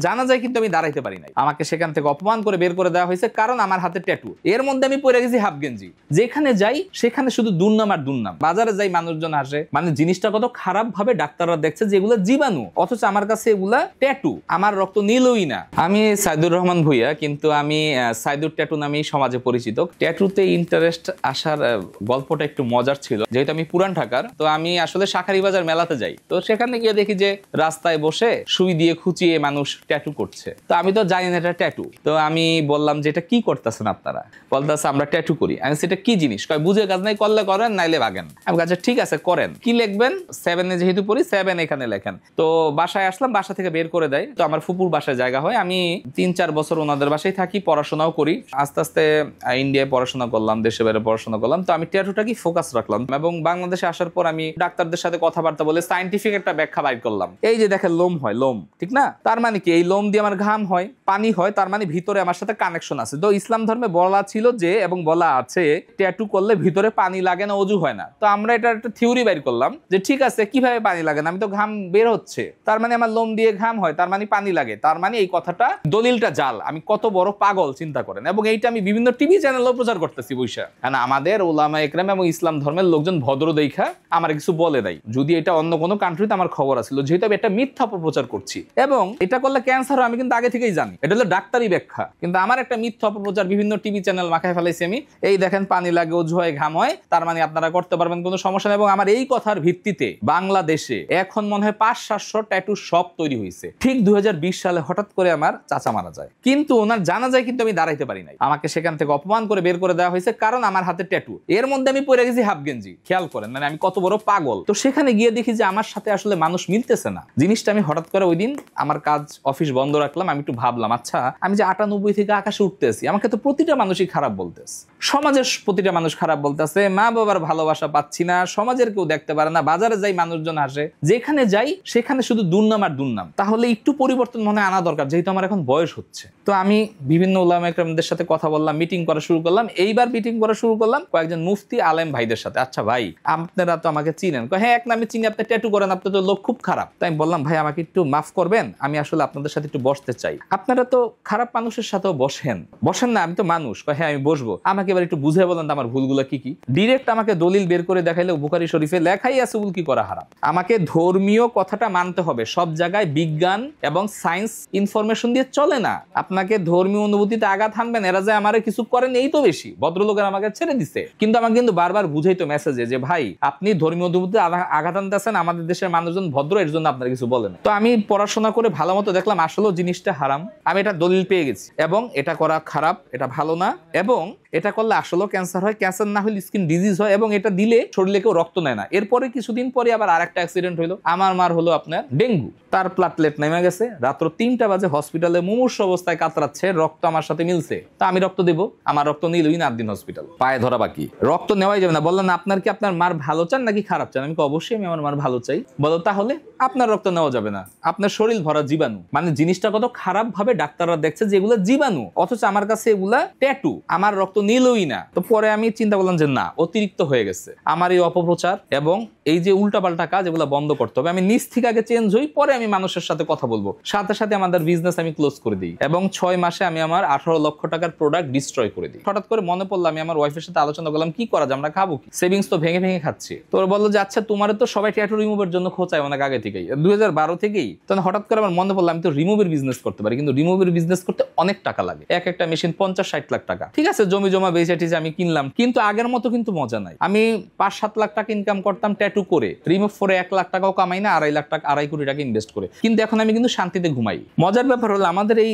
জানা যায় কিন্তু আমি দাঁড়াইতে পারি নাই। আমাকে সেখান থেকে অপমান করে বের করে দেওয়া হয়েছে কারণ আমার হাতে ট্যাটু। এর মধ্যে আমি পরে গেছি হাফ গেঞ্জি। যেখানে যাই সেখানে শুধু দুর্নাম আর দুর্নাম। বাজারে যাই মানুষজন আসে, মানে জিনিসটা কত খারাপ ভাবে ডাক্তাররা দেখছে যে এগুলো জীবাণু, অথচ আমার কাছে এগুলা ট্যাটু। আমার রক্ত নীলই না। আমি সাইদুর রহমান ভুইয়া, কিন্তু আমি সাইদুর ট্যাটু নামেই সমাজে পরিচিত। ট্যাটুতে ইন্টারেস্ট আসার গল্পটা একটু মজার ছিল। যেহেতু আমি পুরান ঢাকার, তো আমি আসলে শাঁখারী বাজার মেলাতে যাই, তো সেখানে গিয়ে দেখি যে রাস্তায় বসে সুই দিয়ে খুঁচিয়ে মানুষ ট্যাটু করছে। তো আমি তো জানি না এটা ট্যাটু। তো আমি বললাম যে এটা কি করতেছেন আপনারা? বলতেছে আমরা ট্যাটু করি। আমি সেটা কি জিনিস? কয় বুঝে কাজ নাই, করলে করেন নাইলে ভাগেন। আমি কাছে ঠিক আছে করেন। কি লিখবেন? 7 যেহেতু পড়ি 7 এখানে লেখেন। তো বাসায় আসলাম, বাসা থেকে বের করে দেয়। তো আমার ফুপুর বাসায় জায়গা হয়, আমি 3-4 বছর ওনাদের বাসায় থাকি, পড়াশোনাও করি। আস্তে আস্তে ইন্ডিয়ায় পড়াশোনা করলাম, দেশে বাইরে পড়াশোনা করলাম। তো আমি ট্যাটুটাকে ফোকাস রাখলাম এবং বাংলাদেশে আসার পর আমি ডাক্তারদের সাথে কথাবার্তা বলে সায়েন্টিফিক একটা ব্যাখ্যা বাইর করলাম। এই যে দেখেন লোম হয়, লোম ঠিক না? তার মানে কি এই লোম দিয়ে আমার ঘাম হয়, পানি হয়, তার মানে ভিতরে আমার সাথে কানেকশন আছে। তো ইসলাম ধর্মে বলা ছিল যে, এবং বলা আছে, ট্যাটু করলে ভিতরে পানি লাগে না, অজু হয় না। তো আমরা এটা একটা থিওরি বাইর করলাম যে ঠিক আছে কিভাবে পানি লাগে না, আমি তো ঘাম বের হচ্ছে, তার মানে আমার লোম দিয়ে ঘাম হয়, তার মানে পানি লাগে, তার মানে এই কথাটা দলিলটা জাল। আমি কত বড় পাগল চিন্তা করেন। এবং এইটা আমি বিভিন্ন টিভি চ্যানেলেও প্রচার করতেছি বৈশা। কারণ আমাদের ওলামা একরাম এবং ইসলাম ধর্মের লোকজন ভদ্র দেখা আমার কিছু বলে দেয়। যদি এটা অন্য কোনো কান্ট্রিতে আমার খবর আছিল, যেহেতু আমি একটা মিথ্যা অপপ্রচার করছি এবং এটা করলে ক্যান্সার আমি কিন্তু আগে থেকেই জানি, এটা হলো ডাক্তারি ব্যাখ্যা। কিন্তু আমার একটা মিথ্যা অপপ্রচার বিভিন্ন টিভি চ্যানেল মাখায় ফেলাইছি আমি। এই দেখেন পানি লাগে, অজু হয়, ঘাম হয়, তার মানে আপনারা করতে পারবেন, কোনো সমস্যা নেই। এবং আমার এই কথার ভিত্তিতে বাংলাদেশে এখন মনে হয় 500-700 ট্যাটু শপ তৈরি হয়েছে। ঠিক 2020 সালে হঠাৎ করে আমার চাচা মারা যায়, কিন্তু ওনার জানা যায় কিন্তু আমি দাঁড়াইতে পারি নাই। আমাকে সেখান থেকে অপমান করে বের করে দেওয়া হয়েছে কারণ আমার হাতে ট্যাটু। এর মধ্যে আমি পরে গেছি হাফ গেঞ্জি। খেয়াল করেন মানে আমি কত বড় পাগল। তো সেখানে গিয়ে দেখি যে আমার সাথে আসলে মানুষ মিলতেছে না। জিনিসটা আমি হঠাৎ করে ওই দিন আমার কাজ অফিস বন্ধ রাখলাম। আমি একটু ভাবলাম, আচ্ছা আমি যে 98 থেকে আকাশে উঠতেছি, আমাকে তো প্রতিটা মানুষই খারাপ বলতেছে, সমাজের প্রতিটা মানুষ খারাপ বলতেছে, মা বাবার ভালোবাসা পাচ্ছি না, সমাজের কেউ দেখতে পারে না, বাজারে যাই মানুষজন আসে, যেখানে যাই সেখানে শুধু দুর্নাম আর দুর্নাম। তাহলে একটু পরিবর্তন মনে আনা দরকার, যেহেতু আমার এখন বয়স হচ্ছে। তো আমি বিভিন্ন উলামা একরামদের সাথে কথা বললাম, মিটিং করা শুরু করলাম। এইবার মিটিং করা শুরু করলাম কয়েকজন মুফতি আলেম ভাইদের সাথে। আচ্ছা ভাই আপনারা তো আমাকে চিনেন? হ্যাঁ এক নামে চিনি, আপনি ট্যাটু করেন, আপনার তো লোক খুব খারাপ। তাই আমি বললাম ভাই আমাকে একটু মাফ করবেন, আমি আসলে আপনাদের সাথে একটু বসতে চাই। আপনারা তো খারাপ মানুষের সাথেও বসেন না? আমি তো মানুষ। হ্যাঁ আমি বসবো, আমাকে এবার একটু বুঝে বলেন আমার ভুলগুলো কি কি। ডিরেক্ট আমাকে দলিল বের করে দেখাইলে বুখারী শরীফে লেখাই আছে উল্কি করা হারাম। আমাকে ধর্মীয় কথাটা মানতে হবে। সব জায়গায় বিজ্ঞান এবং সায়েন্স ইনফরমেশন দিয়ে চলে না। আপনাকে ধর্মীয় অনুভূতিতে আঘাত হানবেন, এরা যে আমারে কিছু করেন এই তো বেশি। ভদ্রলোকের আমাকে ছেড়ে দিছে, কিন্তু আমাকে কিন্তু বারবার বুঝাইতো মেসেজে যে ভাই আপনি ধর্মীয় অনুভূতিতে আঘাত আনতেছেন, আমাদের দেশের মানুষজন ভদ্র, এর জন্য আপনারা কিছু বলেন। তো আমি পড়াশোনা করে ভালো মতো দেখলাম আসলেও জিনিসটা হারাম। আমি এটা দলিল পেয়ে গেছি এবং এটা করা খারাপ, এটা ভালো না, এবং এটা করলে আসলেও ক্যান্সার হয়, ক্যান্সার না হলে স্কিন ডিজিজ হয়, এবং এটা দিলে শরীরে কেউ রক্ত নেয় না। এরপরে কিছুদিন পরে আবার আরেকটা অ্যাক্সিডেন্ট হইলো, আমার মার হলো আপনার ডেঙ্গু, তার প্লাটলেট নেমে গেছে। রাত্র 3টা বাজে হসপিটালে মুমূর্ষ অবস্থায় কাতরাচ্ছে, রক্ত আমার সাথে মিলছে। তা আমি রক্ত দেবো, আমার রক্ত নিলই না 8 দিন হসপিটাল, পায়ে ধরা বাকি, রক্ত নেওয়াই যাবে না। বললেন আপনার কি আপনার মার ভালো চান নাকি খারাপ চান? আমি অবশ্যই আমি আমার মার ভালো চাই। বলো তাহলে আপনার রক্ত নেওয়া যাবে না, আপনার শরীর ভরা জীবাণু। মানে জিনিসটা কত খারাপ ভাবে ডাক্তাররা দেখছে যে এগুলো জীবাণু, অথচ আমার কাছে এগুলা ট্যাটু, আমার রক্ত নিলই না। তো পরে আমি চিন্তা করলাম যে না, অতিরিক্ত হয়ে গেছে আমার এই অপপ্রচার এবং এই যে উল্টাপাল্টা কাজ, এগুলো বন্ধ করতে হবে। আমি নিজ থেকে আগে চেঞ্জ হই, পরে আমি মানুষের সাথে কথা বলবো। সাথে সাথে আমাদের বিজনেস আমি ক্লোজ করে দিই এবং 6 মাসে আমি আমার 18 লক্ষ টাকার প্রোডাক্ট ডিস্ট্রয় করে দিই। হঠাৎ করে মনে পড়লো, আমি আমার ওয়াইফের সাথে আলোচনা করলাম কি করা যায়, আমরা খাবো কি, সেভিংস তো ভেঙে ভেঙে খাচ্ছি। তো বললো যে আচ্ছা তোমার তো সবাই ট্যাটু রিমুভের জন্য খোঁচায় অনেক আগে থেকেই, 2012 থেকেই। তখন হঠাৎ করে আমার মনে পড়লো আমি তো রিমুভের বিজনেস করতে পারি, কিন্তু রিমুভের বিজনেস করতে অনেক টাকা লাগে, একটা মেশিন 50-60 লাখ টাকা। ঠিক আছে জমি জমা বেচে টিচে আমি কিনলাম, কিন্তু আগের মতো কিন্তু মজা নাই। আমি 5-7 লাখ টাকা ইনকাম করতাম ট্যাটু করে, রিমুভ করে 1 লাখ টাকাও কামাই না, 2.5 লাখ টাকা 2.5 কোটি টাকা ইনভেস্ট করে, কিন্তু এখন আমি কিন্তু শান্তিতে ঘুমাই। মজার ব্যাপার হলো আমাদের এই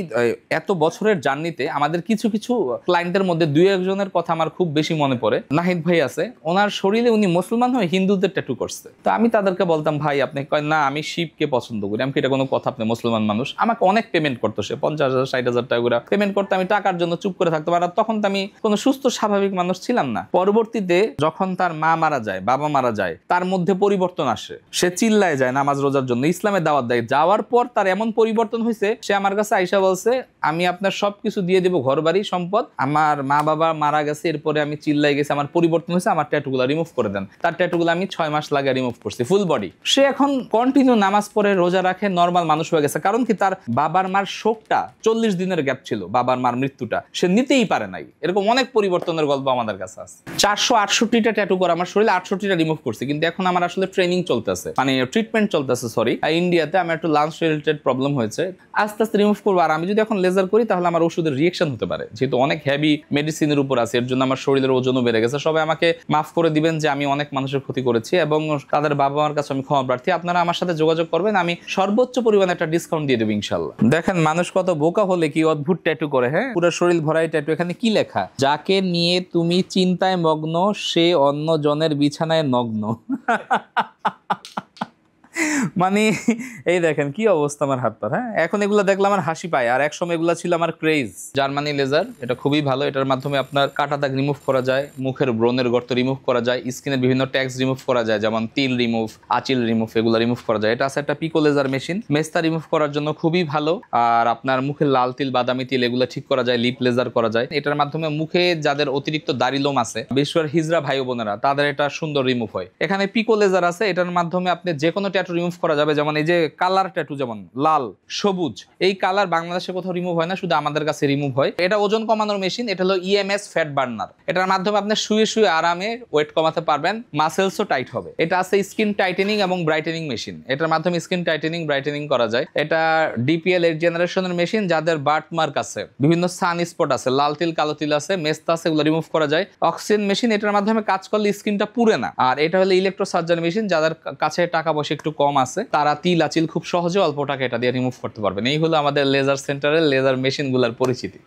এত বছরের জার্নিতে আমাদের কিছু কিছু ক্লায়েন্টের মধ্যে 2-1 জনের কথা আমার খুব বেশি মনে পড়ে। নাহিদ ভাই আছে, ওনার শরীরে উনি মুসলমান হয়ে হিন্দুদের ট্যাটু করছে। তো আমি তাদেরকে বলতাম ভাই আপনি কয় না আমি শিবকে পছন্দ করি। আমি এটা কোনো কথা, আপনি মুসলমান মানুষ। আমাকে অনেক পেমেন্ট করতো, সে 50,000 60,000 টাকা করে পেমেন্ট করতে। আমি টাকার জন্য চুপ করে থাকতে পারি। তখন তো আমি কোনো সুস্থ স্বাভাবিক মানুষ ছিলাম না। পরবর্তীতে যখন তার মা মারা যায়, বাবা মারা যায়, তার মধ্যে পরিবর্তন আসে, সে চিল্লায় যায় নামাজ রোজার জন্য, ইসলামের দাওয়াত দেয়। যাওয়ার পর তার এমন পরিবর্তন হয়েছে, সে আমার কাছে আইসা বলছে আমি আপনার সবকিছু দিয়ে দেবো, ঘর বাড়ি সম্পদ, আমার মা বাবা মারা গেছে, এরপরে আমি চিল্লাই গেছি, আমার পরিবর্তন হয়েছে, আমার ট্যাটুগুলো রিমুভ করে দেন। তার ট্যাটুগুলো আমি 6 মাস লাগে রিমুভ করছি, ফুল বডি। সে এখন কন্টিনিউ নামাজ পড়ে, রোজা রাখে, নর্মাল মানুষ হয়ে গেছে। কারণ কি, তার বাবার মার শোকটা 40 দিনের গ্যাপ ছিল, বাবার মার মৃত্যুটা সে নিতেই পারে নাই। এরকম অনেক পরিবর্তনের গল্প আমাদের কাছে আছে। 468টা ট্যাটু করে আমার শরীরে 68টা রিমুভ করছি, কিন্তু এখন আমার আসলে ট্রেনিং চলতেছে, মানে ট্রিটমেন্ট চলতেছে। সরি, ইন্ডিয়াতে আমার একটু লাঞ্চ রিলেটেড প্রবলেম হয়েছে, আস্তে আস্তে রিমুভ করবো। আর আমি যদি এখন লেজার করি তাহলে আমার ওষুধের রিয়েকশন হতে পারে, যেহেতু অনেক হেভি মেডিসিনের উপর আছে, এর জন্য আমার শরীরের ওজনও বেড়ে গেছে। সবাই আমাকে মাফ করে দিবেন যে আমি অনেক মানুষের ক্ষতি করেছি এবং তাদের বাবা মার কাছে আমি ক্ষমা প্রার্থী। আপনারা আমার সাথে যোগাযোগ করবেন, আমি সর্বোচ্চ পরিমাণে একটা ডিসকাউন্ট দিয়ে দেবো ইনশাল্লাহ। দেখেন মানুষ কত বোকা হলে কি অদ্ভুত ট্যাটু করে। হ্যাঁ, পুরো শরীর ভরাই ট্যাটু। এখানে কি লেখা? যাকে নিয়ে তুমি চিন্তায় মগ্ন, সে অন্য জনের বিছানায় নগ্ন। মানে এই দেখেন কি অবস্থা আমার হাত পা। হ্যাঁ, এখন এগুলো দেখলে আমার হাসি পায়, আর একসময় এগুলো ছিল আমার ক্রেজ। জার্মানি লেজার, এটা খুবই ভালো। এটার মাধ্যমে আপনার কাটা দাগ রিমুভ করা যায়, মুখের ব্রণের গর্ত রিমুভ করা যায়, স্কিনের বিভিন্ন ট্যাক্স রিমুভ করা যায়, যেমন তিল রিমুভ, আচিল রিমুভ, এগুলো রিমুভ করা যায়। এটা আছে একটা পিকো লেজার মেশিন, মেস্তা রিমুভ করার জন্য খুবই ভালো। আর আপনার মুখের লাল তিল, বাদামি তিল, এগুলো ঠিক করা যায়। লিপ লেজার করা যায়। এটার মাধ্যমে মুখে যাদের অতিরিক্ত দাড়ি লোম আছে, বিশেষ করে হিজড়া ভাই বোনেরা, তাদের এটা সুন্দর রিমুভ হয়। এখানে পিকো লেজার আছে, এটার মাধ্যমে আপনি যে কোনো ট্যাটু রিমুভ করা যাবে। যেমন এই যে কালার ট্যাটু, যেমন লাল, সবুজ, এই কালার বাংলাদেশে কোথাও রিমুভ হয় না, শুধু আমাদের কাছে রিমুভ হয়। এটা ওজন কমানোর মেশিন, এটা হলো ইএমএস ফ্যাট বার্নার। এটার মাধ্যমে আপনি শুয়ে শুয়ে আরামে ওয়েট কমাতে পারবেন, মাসেলসও টাইট হবে। এটা আছে স্কিন টাইটেনিং এবং ব্রাইটেনিং মেশিন, এটার মাধ্যমে স্কিন টাইটেনিং, ব্রাইটেনিং করা যায়। এটা ডিপিএল 8 জেনারেশনের মেশিন, যাদের বার্থ মার্ক আছে, বিভিন্ন সান স্পট আছে, লাল তিল, কালো তিল আছে, মেস্তা আছে, এগুলো রিমুভ করা যায়। অক্সিজেন মেশিন, এটার মাধ্যমে কাজ করলে স্কিনটা পুড়ে না। আর এটা হলো ইলেকট্রো সার্জারি মেশিন, যাদের কাছে টাকা পয়সা একটু কম আছে, তারা তিল আচিল খুব সহজে অল্প টাকা এটা দিয়ে রিমুভ করতে পারবেন। এই হলো আমাদের লেজার সেন্টারের লেজার মেশিনগুলোর পরিচিতি।